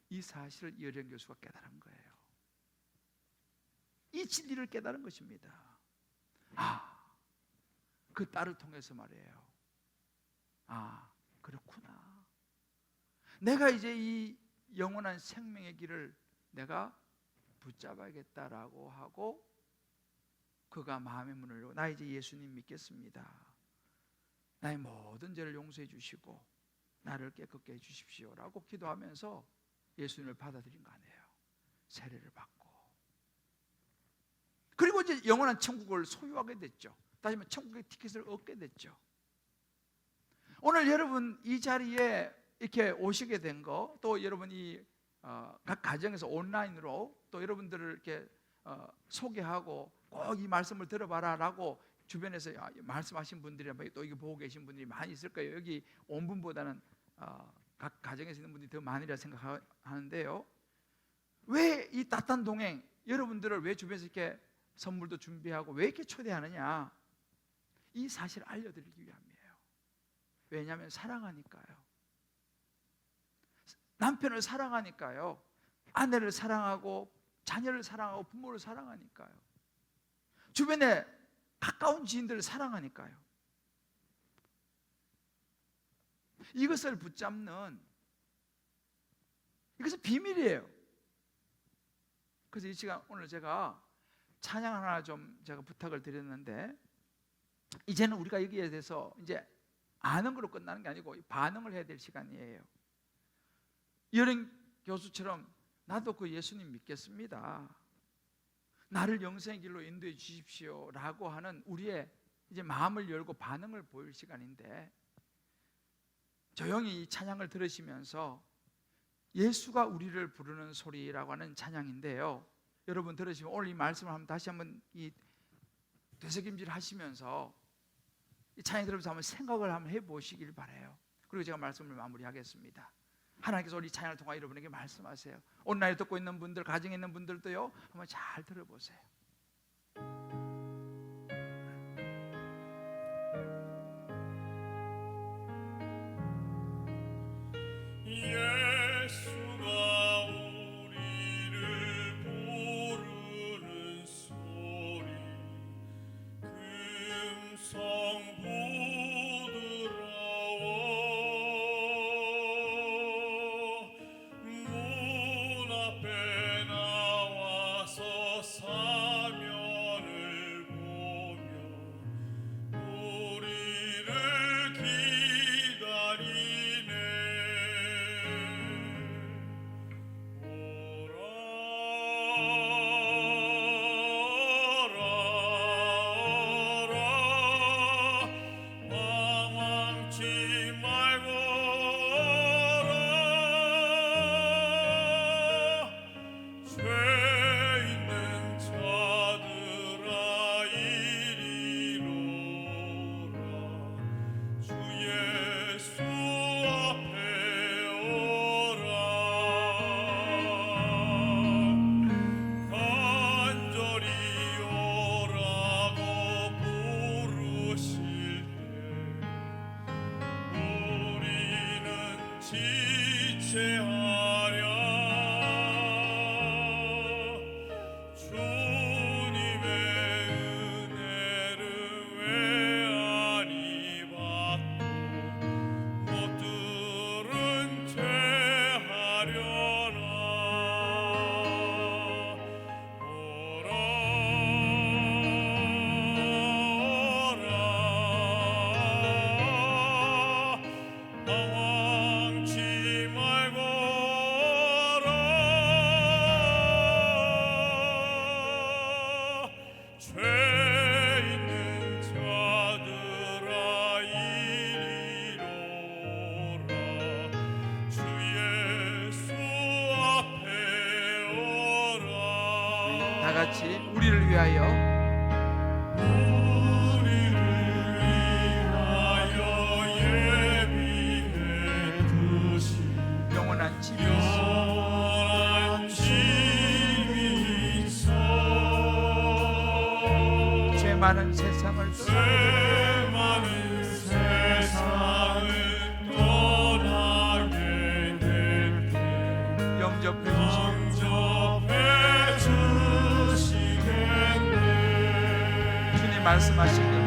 [SPEAKER 1] 이 사실을 이어령 교수가 깨달은 거예요. 이 진리를 깨달은 것입니다. 그 딸을 통해서 말이에요. 그렇구나. 내가 이제 이 영원한 생명의 길을 내가 붙잡아야겠다라고 하고 그가 마음의 문을 열고 나 이제 예수님 믿겠습니다. 나의 모든 죄를 용서해 주시고 나를 깨끗게 해 주십시오라고 기도하면서 예수님을 받아들인 거 아니에요. 세례를 받고 그리고 이제 영원한 천국을 소유하게 됐죠. 다시 말해 천국의 티켓을 얻게 됐죠. 오늘 여러분 이 자리에 이렇게 오시게 된 거, 또 여러분이 각 가정에서 온라인으로 또 여러분들을 이렇게 소개하고 꼭 이 말씀을 들어봐라라고 주변에서 말씀하신 분들이 또 이게 보고 계신 분들이 많이 있을 거예요. 여기 온 분보다는 각 가정에서 있는 분들이 더 많으리라 생각하는데요. 왜 이 따뜻한 동행 여러분들을 왜 주변에서 이렇게 선물도 준비하고 왜 이렇게 초대하느냐? 이 사실을 알려드리기 위함이에요. 왜냐하면 사랑하니까요. 남편을 사랑하니까요. 아내를 사랑하고 자녀를 사랑하고 부모를 사랑하니까요. 주변에 가까운 지인들을 사랑하니까요. 이것을 붙잡는 이것은 비밀이에요. 그래서 이 시간 오늘 제가 찬양 하나 좀 제가 부탁을 드렸는데 이제는 우리가 여기에 대해서 이제 아는 걸로 끝나는 게 아니고 반응을 해야 될 시간이에요. 이어령 교수처럼 나도 그 예수님 믿겠습니다. 나를 영생의 길로 인도해 주십시오 라고 하는 우리의 이제 마음을 열고 반응을 보일 시간인데 조용히 이 찬양을 들으시면서 예수가 우리를 부르는 소리라고 하는 찬양인데요. 여러분 들으시면 오늘 이 말씀을 한번 다시 한번 이 되새김질 하시면서 이 찬양 들으면서 한번 생각을 한번 해보시길 바라요. 그리고 제가 말씀을 마무리하겠습니다. 하나님께서 우리 찬양을 통해 여러분에게 말씀하세요. 온라인에 듣고 있는 분들, 가정에 있는 분들도요 한번 잘 들어보세요.
[SPEAKER 2] 예수가 우리를 부르는 소리 금성 부드러워 문 앞에 나와서 사면을 보며 우리를 기다리네. 망망치 말고 오라. 죄 있는 자들아 이리로 오라. 주 예수 앞에 오라. 간절히 오라고 부르실 때 우리는 지체하랴. 주님의 은혜를 왜 아니 받고 못 들은 죄 하려나. 오라 오라 방황치 말거라. 죄 있는 자들아 이리로라. 주 예수 앞에 오라.
[SPEAKER 1] 다 같이 우리를 위하여 영원한 집이 있어. 죄 많은 세상을
[SPEAKER 2] 떠나게 될 때
[SPEAKER 1] 영접해
[SPEAKER 2] 주시겠네.
[SPEAKER 1] 주님 말씀하십니다.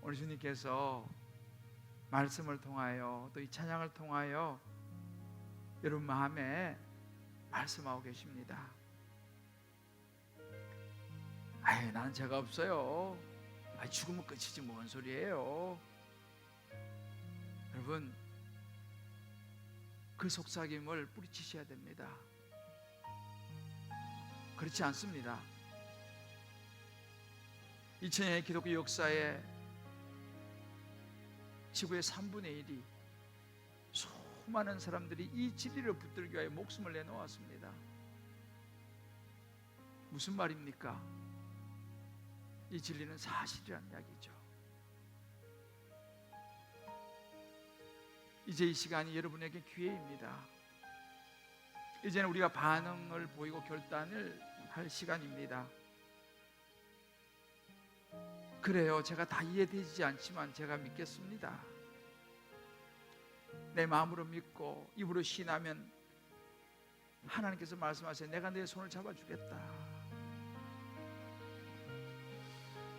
[SPEAKER 1] 우리 주님께서 말씀을 통하여 또 이 찬양을 통하여 여러분 마음에 말씀하고 계십니다. 아유, 나는 죄가 없어요. 죽으면 끝이지 뭔 소리예요. 여러분, 그 속삭임을 뿌리치셔야 됩니다. 그렇지 않습니다. 2000년의 기독교 역사에 지구의 3분의 1이 수많은 사람들이 이 진리를 붙들기 위하여 목숨을 내놓았습니다. 무슨 말입니까? 이 진리는 사실이라는 이야기죠. 이제 이 시간이 여러분에게 기회입니다. 이제는 우리가 반응을 보이고 결단을 할 시간입니다. 그래요, 제가 다 이해되지 않지만 제가 믿겠습니다. 내 마음으로 믿고 입으로 신하면 하나님께서 말씀하세요. 내가 내 손을 잡아주겠다.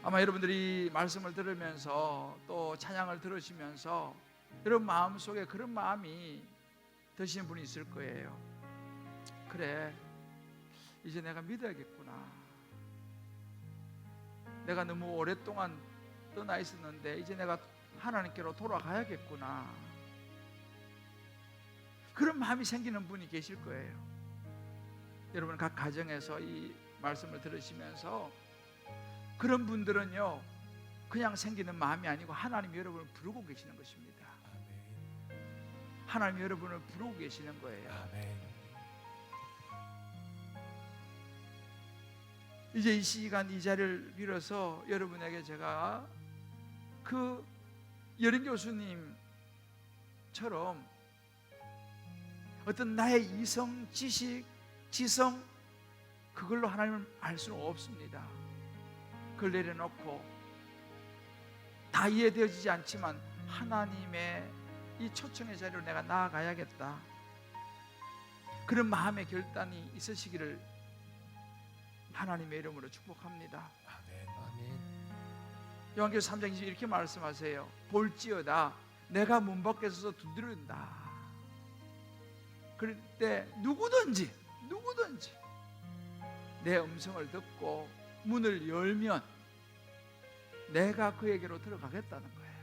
[SPEAKER 1] 아마 여러분들이 말씀을 들으면서 또 찬양을 들으시면서 여러분 마음속에 그런 마음이 드시는 분이 있을 거예요. 그래, 이제 내가 믿어야겠구나. 내가 너무 오랫동안 떠나 있었는데 이제 내가 하나님께로 돌아가야겠구나. 그런 마음이 생기는 분이 계실 거예요. 여러분 각 가정에서 이 말씀을 들으시면서 그런 분들은요, 그냥 생기는 마음이 아니고 하나님이 여러분을 부르고 계시는 것입니다. 하나님이 여러분을 부르고 계시는 거예요. 이제 이 시간 이 자리를 빌어서 여러분에게 제가 그 여린 교수님처럼 어떤 나의 이성, 지식, 지성 그걸로 하나님을 알 수는 없습니다. 그걸 내려놓고 다 이해되어지지 않지만 하나님의 이 초청의 자리로 내가 나아가야겠다. 그런 마음의 결단이 있으시기를 하나님의 이름으로 축복합니다.
[SPEAKER 3] 아멘.
[SPEAKER 1] 요한계시록 3장 20 이렇게 말씀하세요. 볼지어다 내가 문 밖에 서서 두드린다. 그럴 때 누구든지 내 음성을 듣고 문을 열면 내가 그에게로 들어가겠다는 거예요.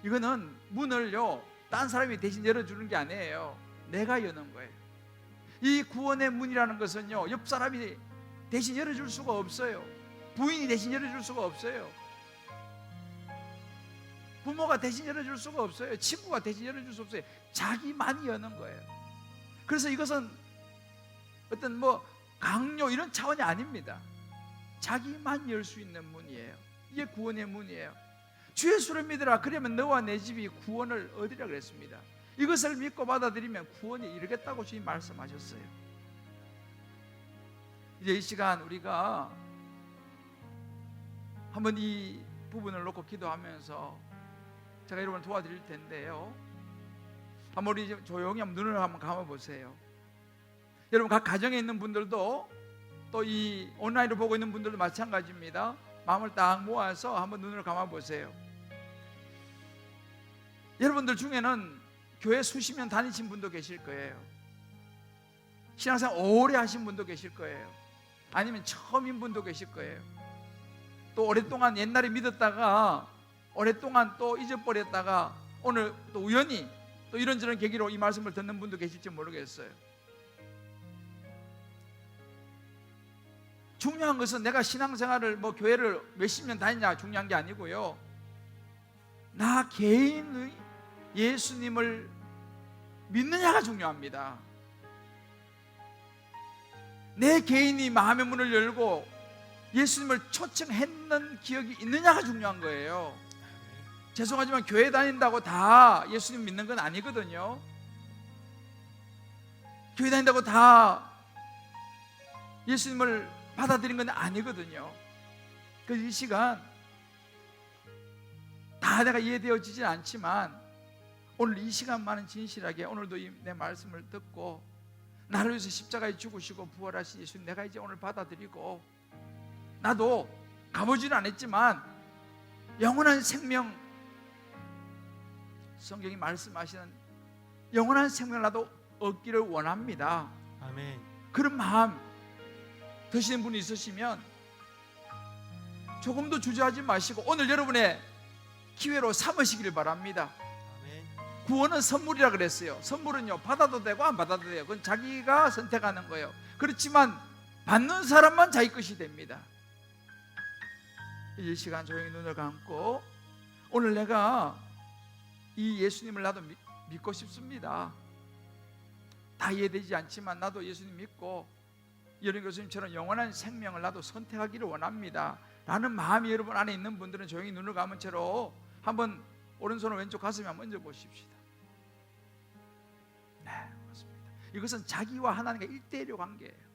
[SPEAKER 1] 이거는 문을요 딴 사람이 대신 열어주는 게 아니에요. 내가 여는 거예요. 이 구원의 문이라는 것은요 옆 사람이 대신 열어줄 수가 없어요. 부인이 대신 열어줄 수가 없어요. 부모가 대신 열어줄 수가 없어요. 친구가 대신 열어줄 수 없어요. 자기만이 여는 거예요. 그래서 이것은 어떤 강요 이런 차원이 아닙니다. 자기만 열 수 있는 문이에요. 이게 구원의 문이에요. 주 예수를 믿으라 그러면 너와 내 집이 구원을 얻으리라 그랬습니다. 이것을 믿고 받아들이면 구원에 이르겠다고 주님 말씀하셨어요. 이제 이 시간 우리가 한번 이 부분을 놓고 기도하면서 제가 여러분을 도와드릴 텐데요, 한번 우리 조용히 한번 눈을 한번 감아보세요. 여러분 각 가정에 있는 분들도 또 이 온라인으로 보고 있는 분들도 마찬가지입니다. 마음을 딱 모아서 한번 눈을 감아보세요. 여러분들 중에는 교회 수십 년 다니신 분도 계실 거예요. 신앙생활 오래 하신 분도 계실 거예요. 아니면 처음인 분도 계실 거예요. 또 오랫동안 옛날에 믿었다가 오랫동안 또 잊어버렸다가 오늘 또 우연히 또 이런저런 계기로 이 말씀을 듣는 분도 계실지 모르겠어요. 중요한 것은 내가 신앙생활을 뭐 교회를 몇십 년 다니냐 중요한 게 아니고요, 나 개인의 예수님을 믿느냐가 중요합니다. 내 개인이 마음의 문을 열고 예수님을 초청했는 기억이 있느냐가 중요한 거예요. 죄송하지만 교회 다닌다고 다 예수님 믿는 건 아니거든요. 교회 다닌다고 다 예수님을 받아들인 건 아니거든요. 그래서 이 시간 다 내가 이해되어지진 않지만 오늘 이 시간만은 진실하게 오늘도 내 말씀을 듣고 나를 위해서 십자가에 죽으시고 부활하신 예수님 내가 이제 오늘 받아들이고, 나도 가보지는 않았지만 영원한 생명, 성경이 말씀하시는 영원한 생명을 나도 얻기를 원합니다.
[SPEAKER 3] 아멘.
[SPEAKER 1] 그런 마음 드시는 분이 있으시면 조금도 주저하지 마시고 오늘 여러분의 기회로 삼으시길 바랍니다.
[SPEAKER 3] 아멘.
[SPEAKER 1] 구원은 선물이라 그랬어요. 선물은요, 받아도 되고 안 받아도 돼요. 그건 자기가 선택하는 거예요. 그렇지만 받는 사람만 자기 것이 됩니다. 이 시간 조용히 눈을 감고 오늘 내가 이 예수님을 나도 믿고 싶습니다. 다 이해되지 않지만 나도 예수님 믿고 이런 교수님처럼 영원한 생명을 나도 선택하기를 원합니다 라는 마음이 여러분 안에 있는 분들은 조용히 눈을 감은 채로 한번 오른손을 왼쪽 가슴에 한번 얹어 보십시다. 네, 맞습니다. 이것은 자기와 하나님과 1대1의 관계예요.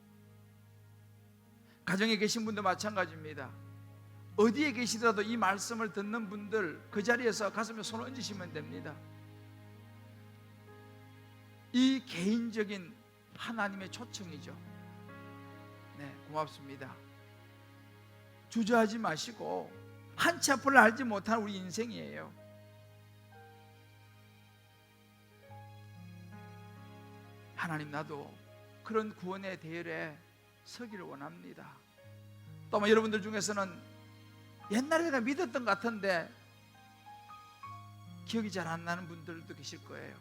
[SPEAKER 1] 가정에 계신 분도 마찬가지입니다. 어디에 계시더라도 이 말씀을 듣는 분들 그 자리에서 가슴에 손을 얹으시면 됩니다. 이 개인적인 하나님의 초청이죠. 네, 고맙습니다. 주저하지 마시고 한치 앞을 알지 못한 우리 인생이에요. 하나님, 나도 그런 구원의 대열에 서기를 원합니다. 또 아마 여러분들 중에서는 옛날에 내가 믿었던 것 같은데 기억이 잘 안 나는 분들도 계실 거예요.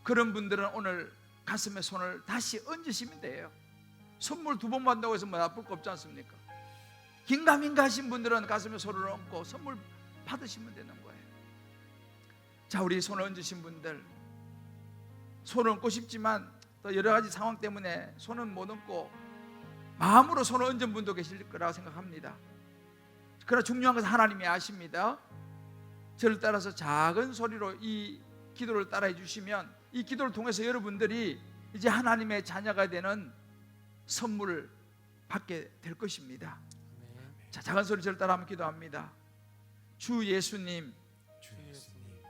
[SPEAKER 1] 그런 분들은 오늘 가슴에 손을 다시 얹으시면 돼요. 선물 2번 받는다고 해서 뭐 나쁠 거 없지 않습니까? 긴가민가 하신 분들은 가슴에 손을 얹고 선물 받으시면 되는 거예요. 자, 우리 손을 얹으신 분들, 손을 얹고 싶지만 또 여러 가지 상황 때문에 손은 못 얹고 마음으로 손을 얹은 분도 계실 거라고 생각합니다. 그러나 중요한 것은 하나님이 아십니다. 저를 따라서 작은 소리로 이 기도를 따라해 주시면 이 기도를 통해서 여러분들이 이제 하나님의 자녀가 되는 선물을 받게 될 것입니다.
[SPEAKER 3] 아멘.
[SPEAKER 1] 자, 작은 소리 저를 따라 한번 기도합니다. 주 예수님,
[SPEAKER 3] 주 예수님,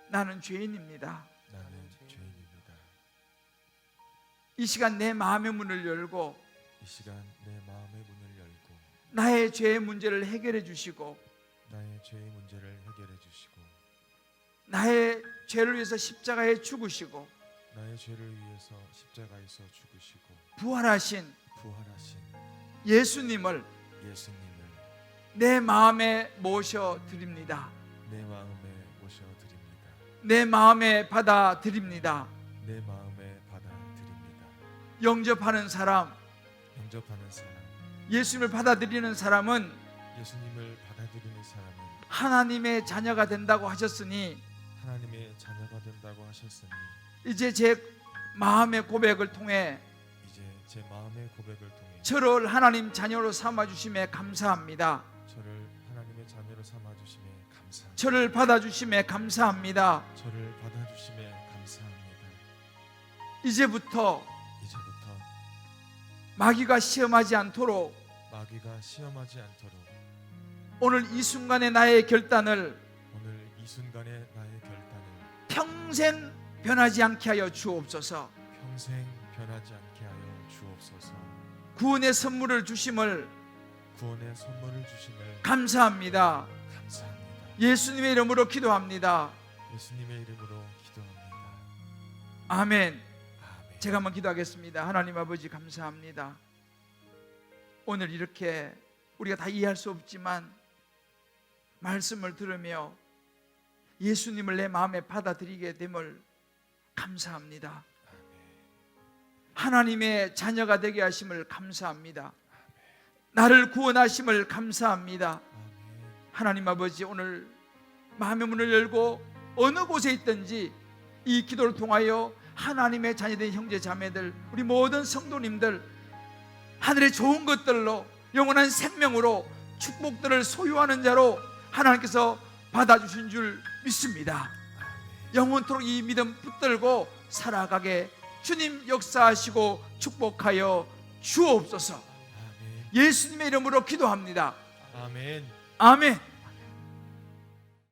[SPEAKER 1] 나는 죄인입니다.
[SPEAKER 3] 나는 죄인입니다.
[SPEAKER 1] 이 시간 내 마음의 문을 열고
[SPEAKER 3] 이 시간 내 마음의 문을 열고
[SPEAKER 1] 나의 죄의 문제를 해결해 주시고
[SPEAKER 3] 나의 죄의 문제를 해결해 주시고
[SPEAKER 1] 나의 죄를 위해서 십자가에 죽으시고
[SPEAKER 3] 나의 죄를 위해서 십자가에서 죽으시고
[SPEAKER 1] 부활하신
[SPEAKER 3] 부활하신
[SPEAKER 1] 예수님을
[SPEAKER 3] 예수님을
[SPEAKER 1] 내 마음에 모셔 드립니다.
[SPEAKER 3] 내 마음에 모셔드립니다.
[SPEAKER 1] 내 마음에 받아 드립니다.
[SPEAKER 3] 내 마음에 받아드립니다.
[SPEAKER 1] 영접하는 사람,
[SPEAKER 3] 영접하는 사람,
[SPEAKER 1] 예수님을 받아들이는 사람은
[SPEAKER 3] 예수님을 받아들이는 사람은
[SPEAKER 1] 하나님의 자녀가 된다고 하셨으니
[SPEAKER 3] 하나님의 자녀가 된다고 하셨으니
[SPEAKER 1] 이제 제 마음의 고백을 통해
[SPEAKER 3] 이제 제 마음의 고백을 통해
[SPEAKER 1] 저를 하나님 자녀로 삼아 주심에 감사합니다.
[SPEAKER 3] 저를 하나님의 자녀로 삼아 주심에 감사합니다.
[SPEAKER 1] 저를 받아 주심에 감사합니다.
[SPEAKER 3] 저를 받아주심에 감사합니다.
[SPEAKER 1] 이제부터 마귀가 시험하지 않도록
[SPEAKER 3] 마귀가 시험하지 않도록
[SPEAKER 1] 오늘 이 순간의 나의 결단을
[SPEAKER 3] 오늘 이 순간의 나의 결단을
[SPEAKER 1] 평생 변하지 않게 하여 주옵소서.
[SPEAKER 3] 평생 변하지 않게 하여 주옵소서.
[SPEAKER 1] 구원의 선물을 주심을
[SPEAKER 3] 구원의 선물을 주심을
[SPEAKER 1] 감사합니다.
[SPEAKER 3] 감사합니다.
[SPEAKER 1] 예수님의 이름으로 기도합니다.
[SPEAKER 3] 예수님의 이름으로 기도합니다.
[SPEAKER 1] 아멘.
[SPEAKER 3] 아멘.
[SPEAKER 1] 제가 한번 기도하겠습니다. 하나님 아버지 감사합니다. 오늘 이렇게 우리가 다 이해할 수 없지만 말씀을 들으며 예수님을 내 마음에 받아들이게 됨을 감사합니다. 하나님의 자녀가 되게 하심을 감사합니다. 나를 구원하심을 감사합니다. 하나님 아버지, 오늘 마음의 문을 열고 어느 곳에 있든지 이 기도를 통하여 하나님의 자녀된 형제 자매들, 우리 모든 성도님들 하늘의 좋은 것들로 영원한 생명으로 축복들을 소유하는 자로 하나님께서 받아주신 줄 믿습니다. 영원토록 이 믿음 붙들고 살아가게 주님 역사하시고 축복하여 주옵소서. 예수님의 이름으로 기도합니다.
[SPEAKER 3] 아멘.
[SPEAKER 1] 아멘.